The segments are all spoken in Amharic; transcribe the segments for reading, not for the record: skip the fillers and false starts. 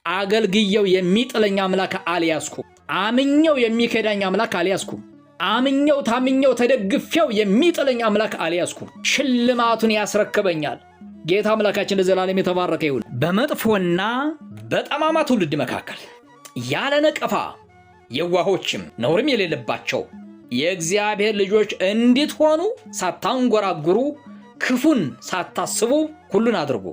አገልግየው የሚጥለኝ አምላክ አልያዝኩም። አምኜው የሚከዳኝ አምላክ አልያዝኩም። አምኜው ታምኜው ተደግፌው የሚጥለኝ አምላክ አልያዝኩም። ሽልማቱን ያስረክበኛል። ጌታ አምላካችን ለዘላለም የተባረከ ይሁን። በመጥፎና በጠማማ ትውልድ መካከል ያለ ነቀፋ የዋሆችም ነውርም የሌለባቸው የእግዚአብሔር ልጆች እንድትሆኑ ሳታንጎራጉሩ ክፉን ሳታስቡ ሁሉን አድርጉ።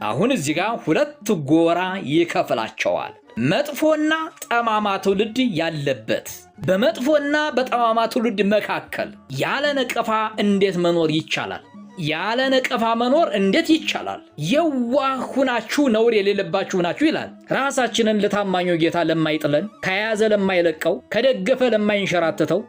አሁን እዚህ ጋር ሁለት ጎራ ይከፍላቸዋል። መጥፎና ጠማማ ትውልድ ያለበት። በመጥፎና በጠማማ ትውልድ መካከል ያለ ነቀፋ እንዴት መኖር ይቻላል? ያለ ነቀፋ መኖር እንዴት ይቻላል? የዋህ ሁናችሁ ነውር የሌለባችሁ ናችሁ ይላል። ራሳችንን ለታማኙ ጌታ ለማይጥለን፣ ከያዘ ለማይለቀው፣ ከደገፈ ለማይንሸራተተው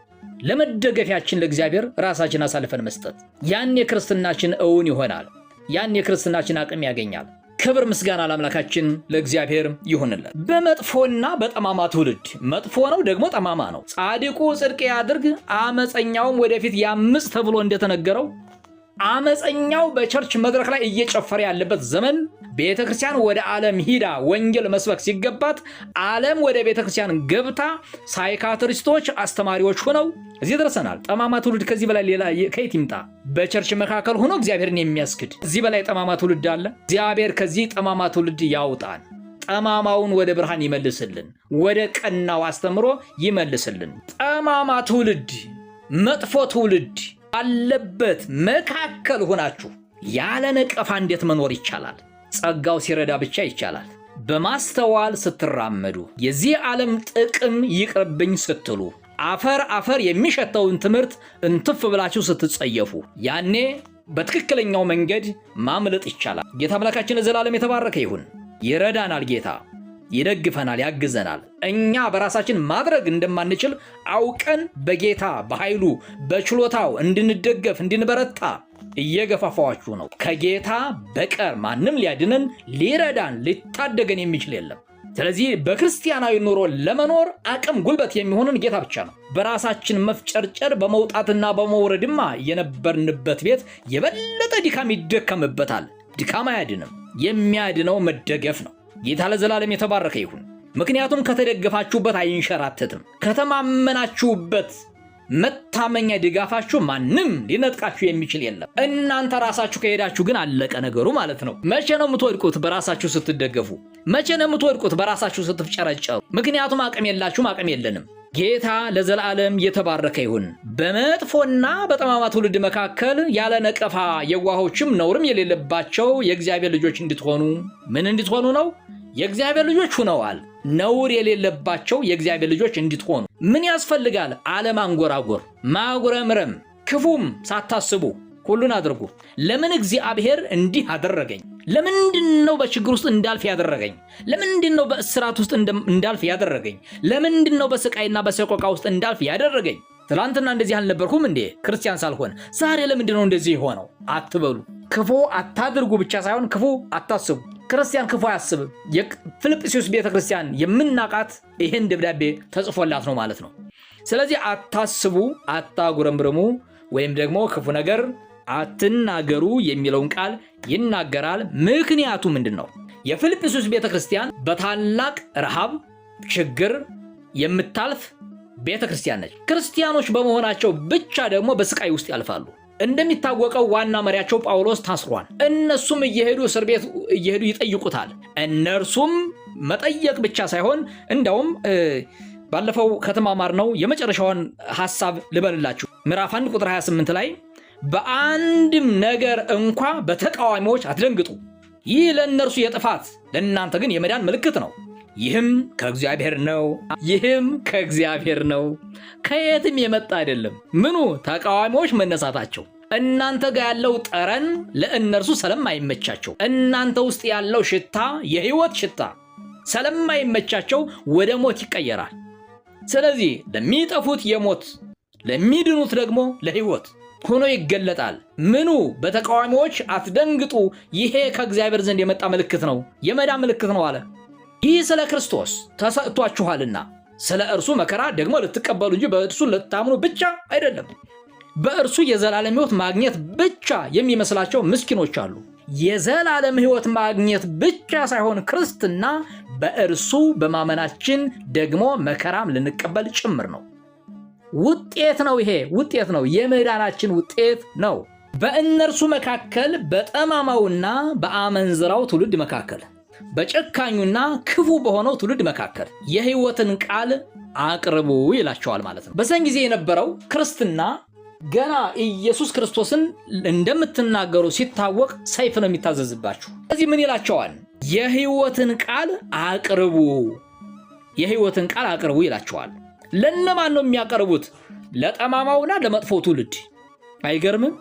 ለመደገፊያችን ለእግዚአብሔር ራሳችን አሳልፈን መስጠት። ያን የክርስትናችን እውን ይሆናል። ያን የክርስትናችን አቅም ያገኛል። ክብር ምስጋና ለአምላካችን ለእግዚአብሔር ይሁንልን። በመጥፎና በጠማማ ትውልድ መጥፎ ነው ደግሞ ጠማማ ነው። ጻድቁ ጽድቅ ያድርግ አመፀኛውም ወደፊት ያምፅ ተብሎ እንደተነገረው አመፀኛው በቸርች መድረክ ላይ እየጨፈረ ያለበት ዘመን ቤተክርስቲያን ወደ ዓለም ሂዳ ወንጌል መስበክ ሲገባት ዓለም ወደ ቤተክርስቲያን ገብታ ሳይካትሪስቶች አስተማሪዎች ሆነው እዚህ ደርሰናል። ጠማማ ትውልድ ከዚህ በላይ ሌላ ከየት ይምጣ? በቸርች መካከል ሆኖ እግዚአብሔርን የሚያስክድ እዚህ በላይ ጠማማ ትውልድ አለ? እግዚአብሔር ከዚህ ጠማማ ትውልድ ያውጣን። ጠማማውን ወደ ብርሃን ይመልስልን፣ ወደ ቀናው አስተምሮ ይመልስልን። ጠማማ ትውልድ መጥፎ ትውልድ አለበት መካከል ሆናችሁ ያለ ነቀፋ እንዴት መኖር ይቻላል? ጸጋው ሲረዳ ብቻ ይቻላል። በማስተዋል ስትራመዱ፣ የዚህ ዓለም ጥቅም ይቅርብኝ ስትሉ፣ አፈር የሚሸተውን ትምህርት እንትፍ ብላችሁ ስትጸየፉ፣ ያኔ በትክክለኛው መንገድ ማምለጥ ይቻላል። ጌታ አምላካችን ለዘላለም የተባረከ ይሁን። ይረዳናል ጌታ፣ ይደግፈናል፣ ያግዘናል። እኛ በራሳችን ማድረግ እንደማንችል አውቀን በጌታ በኃይሉ በችሎታው እንድንደገፍ እንድንበረታ እየገፋፋዋችሁ ነው። ከጌታ በቀር ማንም ሊያድነን ሊረዳን ሊታደገን የሚችል የለም። ስለዚህ በክርስቲያናዊ ኑሮ ለመኖር አቅም ጉልበት የሚሆንን ጌታ ብቻ ነው። በራሳችን መፍጨርጨር በመውጣትና በመውረድማ የነበርንበት ቤት የበለጠ ድካም ይደከምበታል። ድካም አያድንም። የሚያድነው መደገፍ ነው። ጌታ ለዘላለም የተባረከ ይሁን። ምክንያቱም ከተደገፋችሁበት አይንሸራተትም። ከተማመናችሁበት መታመኛ ድጋፋችሁ ማንም ሊነጥቃችሁ የሚችል የለም። እናንተ ራሳችሁ ከሄዳችሁ ግን አለቀ ነገሩ ማለት ነው። መቼ ነው የምትወድቁት? በራሳችሁ ስትደገፉ። መቼ ነው የምትወድቁት? በራሳችሁ ስትፍጨረጨሩ። ምክንያቱም አቅም የላችሁም፣ አቅም የለንም። ጌታ ለዘላለም የተባረከ ይሁን። በመጥፎና በጠማማ ትውልድ መካከል ያለ ነቀፋ የዋሆችም ነውርም የሌለባቸው የእግዚአብሔር ልጆች እንድትሆኑ። ምን እንድትሆኑ ነው? የእግዚአብሔር ልጆች ሆነዋል። ነውር የሌለባቸው የእግዚአብሔር ልጆች እንድትሆኑ ምን ያስፈልጋል? አለማንጎራጎር፣ ማጉረምረም፣ ክፉም ሳታስቡ ሁሉን አድርጉ። ለምን እግዚአብሔር እንዲህ አደረገኝ? ለምንድነው በችግር ውስጥ እንዳልፍ ያደረገኝ? ለምንድነው በእስራት ውስጥ እንዳልፍ ያደረገኝ? ለምንድነው በስቃይና በሰቆቃ ውስጥ እንዳልፍ ያደረገኝ? ትላንትና እንደዚህ አልነበርኩም እንዴ ክርስቲያን ሳልሆን? ዛሬ ለምንድነው እንደዚህ ሆነው አትበሉ። ክፉ አታድርጉ ብቻ ሳይሆን ክፉ አታስቡ። ክርስቲያን ክፉ አያስብም። የፊልጵስዩስ ቤተክርስቲያን የምናቃት ይህን ደብዳቤ ተጽፎላት ነው ማለት ነው። ስለዚህ አታስቡ፣ አታጉረምርሙ፣ ወይም ደግሞ ክፉ ነገር አትናገሩ የሚለውን ቃል ይናገራል። ምክንያቱ ምንድነው? የፊልጵስዩስ ቤተክርስቲያን በታላቅ ረሃብ ችግር የምታልፍ ቤተክርስቲያን ነች። ክርስቲያኖች በመሆናቸው ብቻ ደግሞ በስቃይ ውስጥ ያልፋሉ። እንደሚታወቀው ዋና መሪያቸው ጳውሎስ ታስሯል። እነሱም እየሄዱ እስር ቤት እየሄዱ ይጠይቁታል። እነርሱም መጠየቅ ብቻ ሳይሆን እንደውም ባለፈው ከተማማርነው የመጨረሻውን ሐሳብ ልበልላችሁ። ምዕራፍ 1 ቁጥር 28 ላይ በአንድም ነገር እንኳ በተቃዋሚዎች አትደንግጡ፣ ይህ ለእነርሱ የጥፋት ለእናንተ ግን የመዳን ምልክት ነው። ይህም ከእግዚአብሔር ነው። ይህም ከእግዚአብሔር ነው፣ ከየትም የመጣ አይደለም። ምኑ? ተቃዋሚዎች መነሳታቸው። እናንተ ጋር ያለው ጠረን ለእነርሱ ስለማይመቻቸው፣ እናንተ ውስጥ ያለው ሽታ የህይወት ሽታ ስለማይመቻቸው ወደ ሞት ይቀየራል። ስለዚህ ለሚጠፉት የሞት ለሚድኑት ደግሞ ለህይወት ሆኖ ይገለጣል። ምኑ? በተቃዋሚዎች አትደንግጡ፣ ይሄ ከእግዚአብሔር ዘንድ የመጣ ምልክት ነው፣ የመዳን ምልክት ነው አለ። ይህ ስለ ክርስቶስ ተሰጥቷችኋልና ስለ እርሱ መከራ ደግሞ ልትቀበሉ እንጂ በእርሱ ልታምኑ ብቻ አይደለም። በእርሱ የዘላለም ሕይወት ማግኘት ብቻ የሚመስላቸው ምስኪኖች አሉ። የዘላለም ሕይወት ማግኘት ብቻ ሳይሆን ክርስትና በእርሱ በማመናችን ደግሞ መከራም ልንቀበል ጭምር ነው። ውጤት ነው። ይሄ ውጤት ነው። የመዳናችን ውጤት ነው። በእነርሱ መካከል በጠማማውና በአመንዝራው ትውልድ መካከል በጨካኙና ክፉ በሆነው ትውልድ መካከል የሕይወትን ቃል አቅርቡ ይላቸዋል ማለት ነው። በዛን ጊዜ የነበረው ክርስትና ገና ኢየሱስ ክርስቶስን እንደምትናገሩ ሲታወቅ ሰይፍ ነው የሚታዘዝባችሁ። ስለዚህ ምን ይላቸዋል? የሕይወትን ቃል አቅርቡ፣ የሕይወትን ቃል አቅርቡ ይላቸዋል። ለነማን ነው የሚያቀርቡት? ለጠማማውና ለመጥፎ ትውልድ። አይገርምም?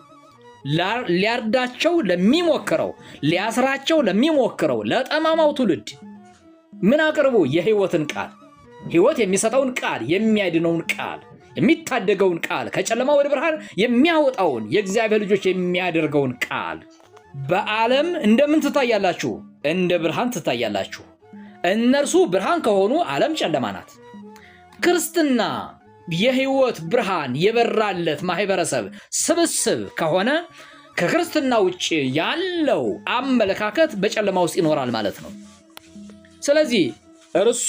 ሊያርዳቸው ለሚሞክረው፣ ሊያስራቸው ለሚሞክረው ለጠማማው ትውልድ ምን አቅርቡ? የሕይወትን ቃል፣ ሕይወት የሚሰጠውን ቃል፣ የሚያድነውን ቃል፣ የሚታደገውን ቃል፣ ከጨለማ ወደ ብርሃን የሚያወጣውን የእግዚአብሔር ልጆች የሚያደርገውን ቃል። በዓለም እንደምን ትታያላችሁ? እንደ ብርሃን ትታያላችሁ። እነርሱ ብርሃን ከሆኑ ዓለም ጨለማ ናት። ክርስትና የሕይወት ብርሃን የበራለት ማህበረሰብ ስብስብ ከሆነ ከክርስትና ውጭ ያለው አመለካከት በጨለማ ውስጥ ይኖራል ማለት ነው። ስለዚህ እርሱ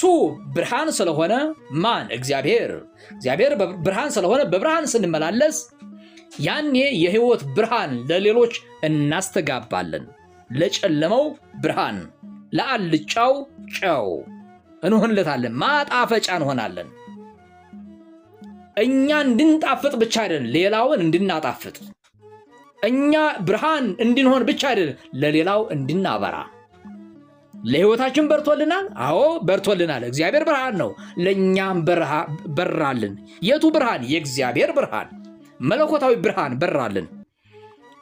ብርሃን ስለሆነ ማን? እግዚአብሔር ብርሃን ስለሆነ በብርሃን ስንመላለስ ያኔ የሕይወት ብርሃን ለሌሎች እናስተጋባለን። ለጨለመው ብርሃን፣ ለአልጫው ጨው እንሆንለታለን፣ ማጣፈጫ እንሆናለን። እኛ እንድንጣፍጥ ብቻ አይደለም፣ ሌላውን እንድናጣፍጥ። እኛ ብርሃን እንድንሆን ብቻ አይደለም፣ ለሌላው እንድናበራ። ለሕይወታችን በርቶልናል። አዎ በርቶልናል። እግዚአብሔር ብርሃን ነው፣ ለእኛም በራልን። የቱ ብርሃን? የእግዚአብሔር ብርሃን፣ መለኮታዊ ብርሃን በራልን።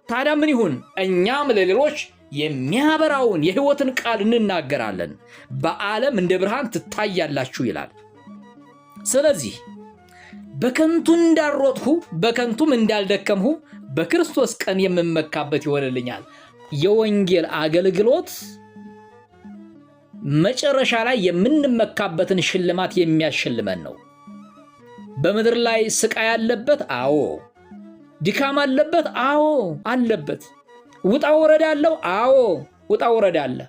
ታዲያ ምን ይሁን? እኛም ለሌሎች የሚያበራውን የሕይወትን ቃል እንናገራለን። በዓለም እንደ ብርሃን ትታያላችሁ ይላል። ስለዚህ በከንቱ እንዳልሮጥሁ በከንቱም እንዳልደከምሁ በክርስቶስ ቀን የምመካበት ይሆንልኛል። የወንጌል አገልግሎት መጨረሻ ላይ የምንመካበትን ሽልማት የሚያሸልመን ነው። በምድር ላይ ስቃይ አለበት? አዎ። ድካም አለበት? አዎ አለበት። ውጣ ወረዳ አለው? አዎ ውጣ ወረዳ አለ።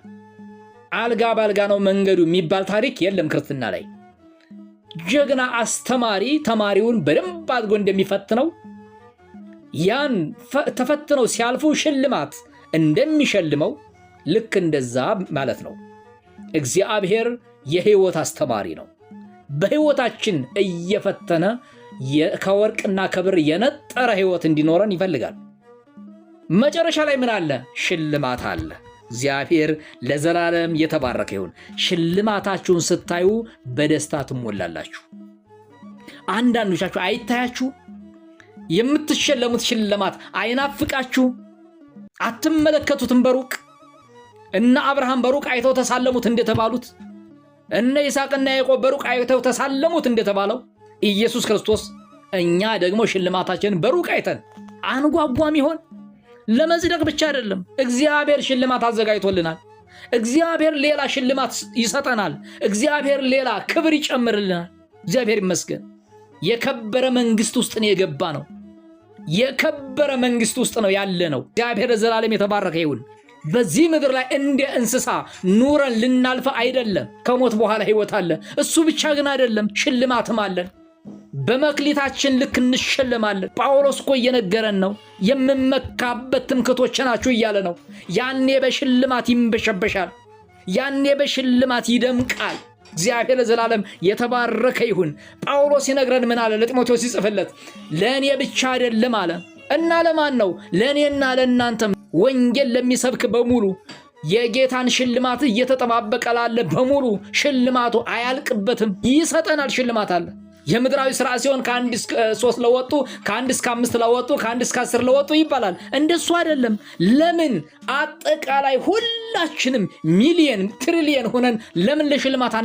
አልጋ ባልጋ ነው መንገዱ የሚባል ታሪክ የለም ክርስትና ላይ። ጀግና አስተማሪ ተማሪውን በደንብ አድርጎ እንደሚፈትነው ያን ተፈትነው ሲያልፉ ሽልማት እንደሚሸልመው ልክ እንደዛ ማለት ነው። እግዚአብሔር የሕይወት አስተማሪ ነው። በሕይወታችን እየፈተነ ከወርቅና ከብር የነጠረ ሕይወት እንዲኖረን ይፈልጋል። መጨረሻ ላይ ምን አለ? ሽልማት አለ። እግዚአብሔር ለዘላለም የተባረከ ይሁን። ሽልማታችሁን ስታዩ በደስታ ትሞላላችሁ። አንዳንዶቻችሁ አይታያችሁ? የምትሸለሙት ሽልማት አይናፍቃችሁ? አትመለከቱትም? በሩቅ እነ አብርሃም በሩቅ አይተው ተሳለሙት እንደተባሉት፣ እነ ይስሐቅና ያዕቆብ በሩቅ አይተው ተሳለሙት እንደተባለው ኢየሱስ ክርስቶስ እኛ ደግሞ ሽልማታችንን በሩቅ አይተን አንጓጓም ይሆን? ለመጽደቅ ብቻ አይደለም፣ እግዚአብሔር ሽልማት አዘጋጅቶልናል። እግዚአብሔር ሌላ ሽልማት ይሰጠናል። እግዚአብሔር ሌላ ክብር ይጨምርልናል። እግዚአብሔር ይመስገን። የከበረ መንግስት ውስጥ ነው የገባ ነው። የከበረ መንግስት ውስጥ ነው ያለ ነው። እግዚአብሔር ለዘላለም የተባረከ ይሁን። በዚህ ምድር ላይ እንደ እንስሳ ኑረን ልናልፈ አይደለም። ከሞት በኋላ ሕይወት አለ። እሱ ብቻ ግን አይደለም፣ ሽልማትም አለን። በመክሊታችን ልክ እንሸልማለን። ጳውሎስ እኮ እየነገረን ነው። የምመካበት ትምክህቶቼ ናችሁ እያለ ነው። ያኔ በሽልማት ይንበሸበሻል። ያኔ በሽልማት ይደምቃል። እግዚአብሔር ለዘላለም የተባረከ ይሁን። ጳውሎስ ሲነግረን ምን አለ? ለጢሞቴዎስ ሲጽፍለት ለእኔ ብቻ አይደለም አለ። እና ለማን ነው? ለእኔና ለእናንተም ወንጌል ለሚሰብክ በሙሉ የጌታን ሽልማት እየተጠባበቀ ላለ በሙሉ ሽልማቱ አያልቅበትም። ይሰጠናል። ሽልማት አለ። የምድራዊ ሥራ ሲሆን ከ1 እስከ 3 ለወጡ፣ ከ1 እስከ 5 ለወጡ፣ ከ1 እስከ 10 ለወጡ ይባላል። እንደሱ አይደለም። ለምን አጠቃላይ ሁላችንም ሚሊየን ትሪሊየን ሆነን ለምን ለሽልማት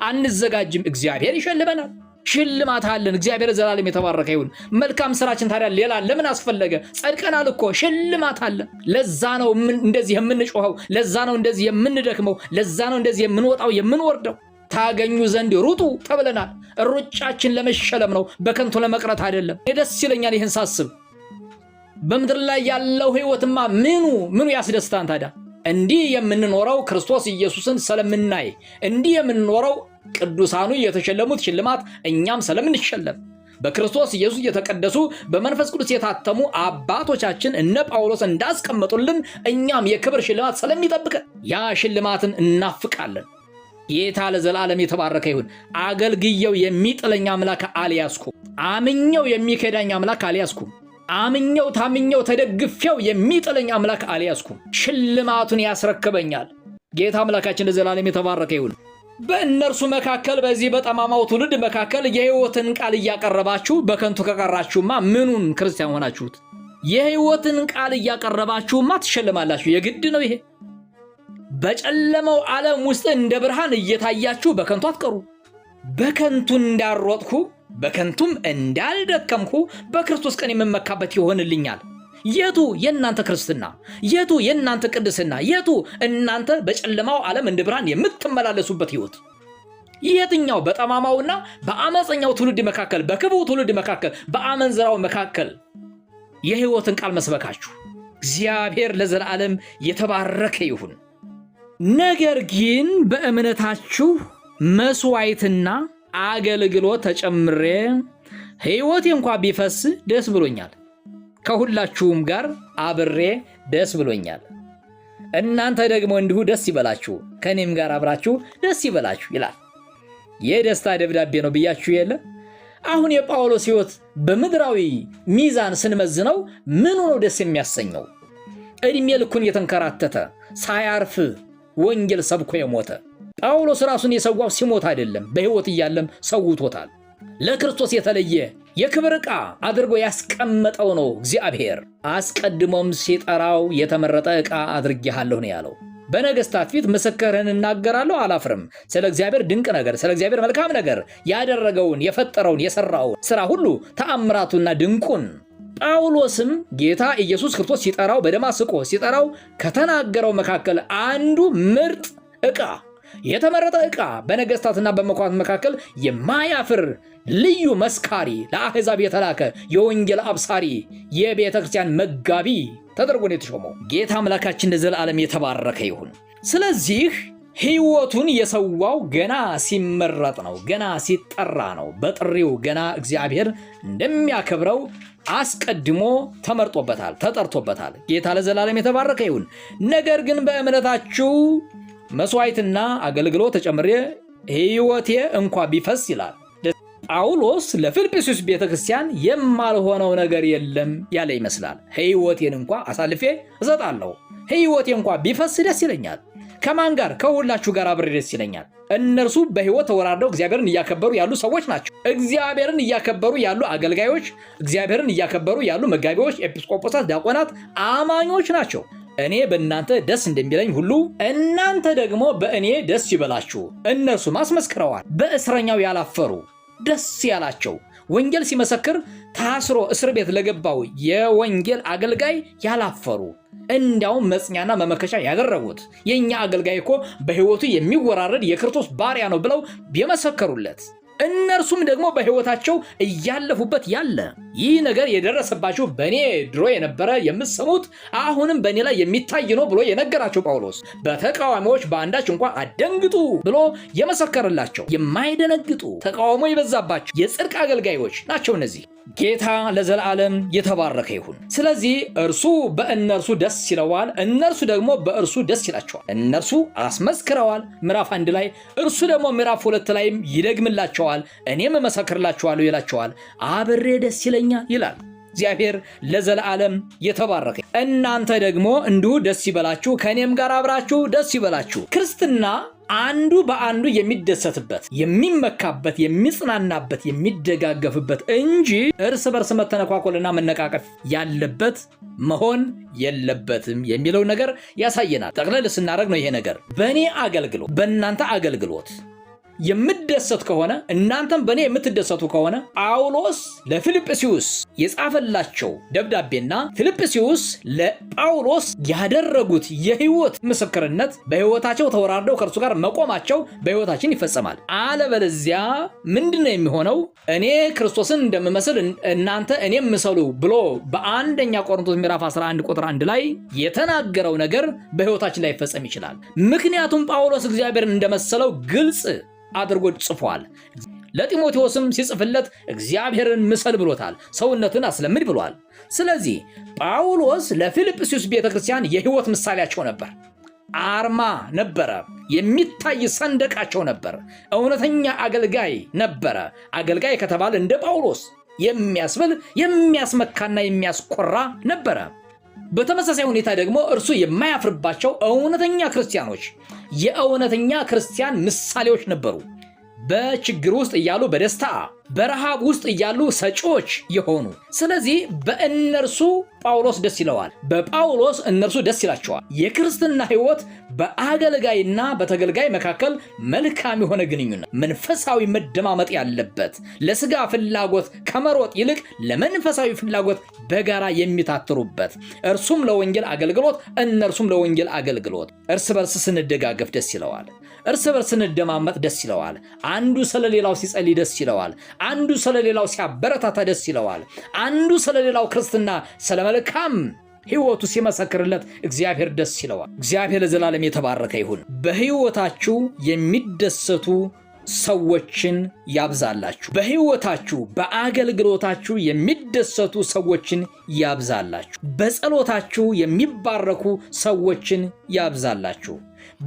አንዘጋጅም? እግዚአብሔር ይሸልመናል። ሽልማት አለን። እግዚአብሔር ዘላለም የተባረከ ይሁን። መልካም ስራችን ታዲያ ሌላ ለምን አስፈለገ? ጸድቀናል እኮ። ሽልማት አለ። ለዛ ነው እንደዚህ የምንጮኸው፣ ለዛ ነው እንደዚህ የምንደክመው፣ ለዛ ነው እንደዚህ የምንወጣው የምንወርደው። ታገኙ ዘንድ ሩጡ ተብለናል። ሩጫችን ለመሸለም ነው፣ በከንቱ ለመቅረት አይደለም። ደስ ይለኛል ይህን ሳስብ። በምድር ላይ ያለው ሕይወትማ ምኑ ያስደስታን ታዲያ? እንዲህ የምንኖረው ክርስቶስ ኢየሱስን ስለምናይ፣ እንዲህ የምንኖረው ቅዱሳኑ የተሸለሙት ሽልማት እኛም ስለምንሸለም፣ በክርስቶስ ኢየሱስ የተቀደሱ በመንፈስ ቅዱስ የታተሙ አባቶቻችን እነ ጳውሎስ እንዳስቀመጡልን እኛም የክብር ሽልማት ስለሚጠብቀን ያ ሽልማትን እናፍቃለን። ጌታ ለዘላለም የተባረከ ይሁን። አገልግየው የሚጥለኝ አምላክ አልያዝኩም። አምኜው የሚከዳኝ አምላክ አልያዝኩም። አምኜው ታምኜው ተደግፌው የሚጥለኝ አምላክ አልያዝኩም። ሽልማቱን ያስረክበኛል። ጌታ አምላካችን ለዘላለም የተባረከ ይሁን። በእነርሱ መካከል በዚህ በጠማማው ትውልድ መካከል የሕይወትን ቃል እያቀረባችሁ በከንቱ ከቀራችሁማ ምኑን ክርስቲያን ሆናችሁት? የሕይወትን ቃል እያቀረባችሁማ ትሸልማላችሁ። የግድ ነው ይሄ። በጨለማው ዓለም ውስጥ እንደ ብርሃን እየታያችሁ በከንቱ አትቀሩ። በከንቱ እንዳልሮጥኩ በከንቱም እንዳልደከምኩ በክርስቶስ ቀን የምመካበት ይሆንልኛል። የቱ የእናንተ ክርስትና? የቱ የእናንተ ቅድስና? የቱ እናንተ በጨለማው ዓለም እንደ ብርሃን የምትመላለሱበት ሕይወት? የትኛው በጠማማውና በአመፀኛው ትውልድ መካከል፣ በክፉ ትውልድ መካከል፣ በአመንዝራው መካከል የሕይወትን ቃል መስበካችሁ? እግዚአብሔር ለዘላለም የተባረከ ይሁን። ነገር ግን በእምነታችሁ መስዋዕትና አገልግሎት ተጨምሬ ሕይወቴ እንኳ ቢፈስ ደስ ብሎኛል፣ ከሁላችሁም ጋር አብሬ ደስ ብሎኛል። እናንተ ደግሞ እንዲሁ ደስ ይበላችሁ፣ ከኔም ጋር አብራችሁ ደስ ይበላችሁ ይላል። የደስታ ደብዳቤ ነው ብያችሁ የለ? አሁን የጳውሎስ ሕይወት በምድራዊ ሚዛን ስንመዝነው ምን ሆኖ ደስ የሚያሰኘው? ዕድሜ ልኩን የተንከራተተ ሳያርፍ ወንጌል ሰብኮ የሞተ ጳውሎስ ራሱን የሰዋው ሲሞት አይደለም፣ በሕይወት እያለም ሰውቶታል። ለክርስቶስ የተለየ የክብር ዕቃ አድርጎ ያስቀመጠው ነው እግዚአብሔር። አስቀድሞም ሲጠራው የተመረጠ ዕቃ አድርጌሃለሁ ነው ያለው። በነገሥታት ፊት ምስክርህን እናገራለሁ አላፍርም። ስለ እግዚአብሔር ድንቅ ነገር፣ ስለ እግዚአብሔር መልካም ነገር ያደረገውን፣ የፈጠረውን፣ የሠራውን ሥራ ሁሉ ተአምራቱና ድንቁን ጳውሎስም ጌታ ኢየሱስ ክርስቶስ ሲጠራው በደማስቆ ሲጠራው ከተናገረው መካከል አንዱ ምርጥ ዕቃ፣ የተመረጠ ዕቃ፣ በነገሥታትና በመኳንንት መካከል የማያፍር ልዩ መስካሪ፣ ለአሕዛብ የተላከ የወንጌል አብሳሪ፣ የቤተ ክርስቲያን መጋቢ ተደርጎ ነው የተሾመው። ጌታ አምላካችን ለዘላለም የተባረከ ይሁን። ስለዚህ ሕይወቱን የሰዋው ገና ሲመረጥ ነው፣ ገና ሲጠራ ነው። በጥሪው ገና እግዚአብሔር እንደሚያከብረው አስቀድሞ ተመርጦበታል፣ ተጠርቶበታል። ጌታ ለዘላለም የተባረከ ይሁን። ነገር ግን በእምነታችሁ መስዋዕትና አገልግሎት ተጨምሬ ሕይወቴ እንኳ ቢፈስ ይላል ጳውሎስ ለፊልጵስዩስ ቤተክርስቲያን የማልሆነው ነገር የለም ያለ ይመስላል። ሕይወቴን እንኳ አሳልፌ እሰጣለሁ። ሕይወቴ እንኳ ቢፈስ ደስ ይለኛል። ከማን ጋር? ከሁላችሁ ጋር አብሬ ደስ ይለኛል። እነርሱ በሕይወት ተወራርደው እግዚአብሔርን እያከበሩ ያሉ ሰዎች ናቸው። እግዚአብሔርን እያከበሩ ያሉ አገልጋዮች፣ እግዚአብሔርን እያከበሩ ያሉ መጋቢዎች፣ ኤጲስቆጶሳት፣ ዲያቆናት፣ አማኞች ናቸው። እኔ በእናንተ ደስ እንደሚለኝ ሁሉ እናንተ ደግሞ በእኔ ደስ ይበላችሁ። እነርሱም አስመስክረዋል። በእስረኛው ያላፈሩ ደስ ያላቸው፣ ወንጌል ሲመሰክር ታስሮ እስር ቤት ለገባው የወንጌል አገልጋይ ያላፈሩ፣ እንዲያውም መጽኛና መመከሻ ያደረጉት የኛ አገልጋይ እኮ በሕይወቱ የሚወራረድ የክርስቶስ ባሪያ ነው ብለው የመሰከሩለት፣ እነርሱም ደግሞ በሕይወታቸው እያለፉበት ያለ ይህ ነገር የደረሰባችሁ በእኔ ድሮ የነበረ የምትሰሙት አሁንም በእኔ ላይ የሚታይ ነው ብሎ የነገራቸው ጳውሎስ በተቃዋሚዎች በአንዳች እንኳ አደንግጡ ብሎ የመሰከረላቸው የማይደነግጡ ተቃውሞ የበዛባቸው የጽድቅ አገልጋዮች ናቸው እነዚህ። ጌታ ለዘላለም የተባረከ ይሁን። ስለዚህ እርሱ በእነርሱ ደስ ይለዋል፣ እነርሱ ደግሞ በእርሱ ደስ ይላቸዋል። እነርሱ አስመስክረዋል ምዕራፍ 1 ላይ፣ እርሱ ደግሞ ምዕራፍ 2 ላይም ይደግምላቸዋል። እኔም እመሰክርላቸዋለሁ ይላቸዋል። አብሬ ደስ ይለኛል ይላል። እግዚአብሔር ለዘላለም የተባረከ። እናንተ ደግሞ እንዲሁ ደስ ይበላችሁ፣ ከእኔም ጋር አብራችሁ ደስ ይበላችሁ። ክርስትና አንዱ በአንዱ የሚደሰትበት፣ የሚመካበት፣ የሚጽናናበት፣ የሚደጋገፍበት እንጂ እርስ በርስ መተነኳኮልና መነቃቀፍ ያለበት መሆን የለበትም የሚለው ነገር ያሳየናል። ጠቅለል ስናደርግ ነው ይሄ ነገር በእኔ አገልግሎት፣ በእናንተ አገልግሎት የምደሰት ከሆነ እናንተም በእኔ የምትደሰቱ ከሆነ ጳውሎስ ለፊልጵስዩስ የጻፈላቸው ደብዳቤና ፊልጵስዩስ ለጳውሎስ ያደረጉት የህይወት ምስክርነት በህይወታቸው ተወራርደው ከእርሱ ጋር መቆማቸው በህይወታችን ይፈጸማል። አለበለዚያ ምንድነው የሚሆነው? እኔ ክርስቶስን እንደምመስል እናንተ እኔም ምሰሉ ብሎ በአንደኛ ቆሮንቶስ ምዕራፍ 11 ቁጥር 1 ላይ የተናገረው ነገር በህይወታችን ላይ ይፈጸም ይችላል። ምክንያቱም ጳውሎስ እግዚአብሔርን እንደመሰለው ግልጽ አድርጎ ጽፏል። ለጢሞቴዎስም ሲጽፍለት እግዚአብሔርን ምሰል ብሎታል፣ ሰውነትን አስለምድ ብሏል። ስለዚህ ጳውሎስ ለፊልጵስዩስ ቤተክርስቲያን የህይወት ምሳሌያቸው ነበር፣ አርማ ነበረ፣ የሚታይ ሰንደቃቸው ነበር፣ እውነተኛ አገልጋይ ነበረ። አገልጋይ ከተባለ እንደ ጳውሎስ የሚያስብል የሚያስመካና የሚያስቆራ ነበረ። በተመሳሳይ ሁኔታ ደግሞ እርሱ የማያፍርባቸው እውነተኛ ክርስቲያኖች የእውነተኛ ክርስቲያን ምሳሌዎች ነበሩ። በችግር ውስጥ እያሉ በደስታ በረሃብ ውስጥ እያሉ ሰጪዎች የሆኑ። ስለዚህ በእነርሱ ጳውሎስ ደስ ይለዋል፣ በጳውሎስ እነርሱ ደስ ይላቸዋል። የክርስትና ህይወት በአገልጋይና በተገልጋይ መካከል መልካም የሆነ ግንኙነት፣ መንፈሳዊ መደማመጥ ያለበት፣ ለስጋ ፍላጎት ከመሮጥ ይልቅ ለመንፈሳዊ ፍላጎት በጋራ የሚታትሩበት፣ እርሱም ለወንጌል አገልግሎት እነርሱም ለወንጌል አገልግሎት። እርስ በርስ ስንደጋገፍ ደስ ይለዋል፣ እርስ በርስ ስንደማመጥ ደስ ይለዋል። አንዱ ስለሌላው ሲጸልይ ደስ ይለዋል። አንዱ ስለሌላው ሲያበረታታ ደስ ይለዋል። አንዱ ስለሌላው ክርስትና ስለመልካም ህይወቱ ሲመሰክርለት እግዚአብሔር ደስ ይለዋል። እግዚአብሔር ለዘላለም የተባረከ ይሁን። በህይወታችሁ የሚደሰቱ ሰዎችን ያብዛላችሁ። በህይወታችሁ በአገልግሎታችሁ የሚደሰቱ ሰዎችን ያብዛላችሁ። በጸሎታችሁ የሚባረኩ ሰዎችን ያብዛላችሁ።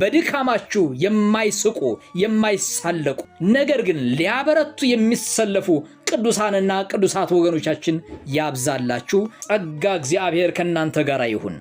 በድካማችሁ የማይስቁ የማይሳለቁ ነገር ግን ሊያበረቱ የሚሰለፉ ቅዱሳንና ቅዱሳት ወገኖቻችን ያብዛላችሁ። ጸጋ እግዚአብሔር ከእናንተ ጋር ይሁን።